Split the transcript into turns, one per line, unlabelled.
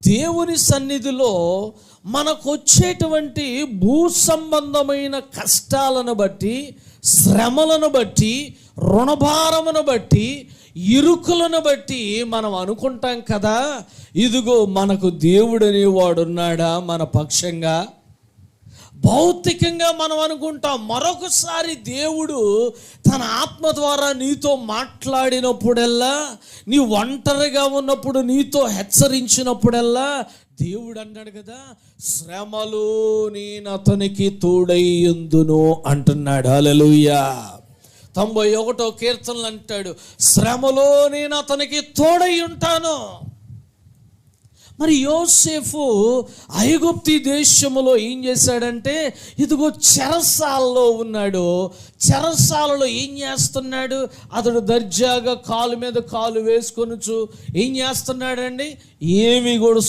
దేవుని సన్నిధిలో మనకు వచ్చేటువంటి భూ సంబంధమైన కష్టాలను బట్టి, శ్రమలను బట్టి, రుణభారమును బట్టి, ఇరుకులను బట్టి మనం అనుకుంటాం కదా, ఇదిగో మనకు దేవుడు అనేవాడు ఉన్నాడా మన పక్షంగా. భౌతికంగా మనం అనుకుంటాం. మరొకసారి దేవుడు తన ఆత్మ ద్వారా నీతో మాట్లాడినప్పుడల్లా, నీ ఒంటరిగా ఉన్నప్పుడు నీతో హెచ్చరించినప్పుడల్లా దేవుడు అన్నాడు కదా, శ్రమలో నేను అతనికి తోడైయుందును అంటున్నాడు. హల్లెలూయా. 91వ కీర్తనలు అంటాడు, శ్రమలో నేను అతనికి తోడై ఉంటాను. మరి యోసేపు ఐగుప్తు దేశములో ఏం చేశాడంటే, ఇదిగో చెరసాలలో ఉన్నాడు. చెరసాలలో ఏం చేస్తున్నాడు? అతడు దర్జాగా కాలు మీద కాలు వేసుకొనుచు ఏం చేస్తున్నాడండి? ఏమి కూడా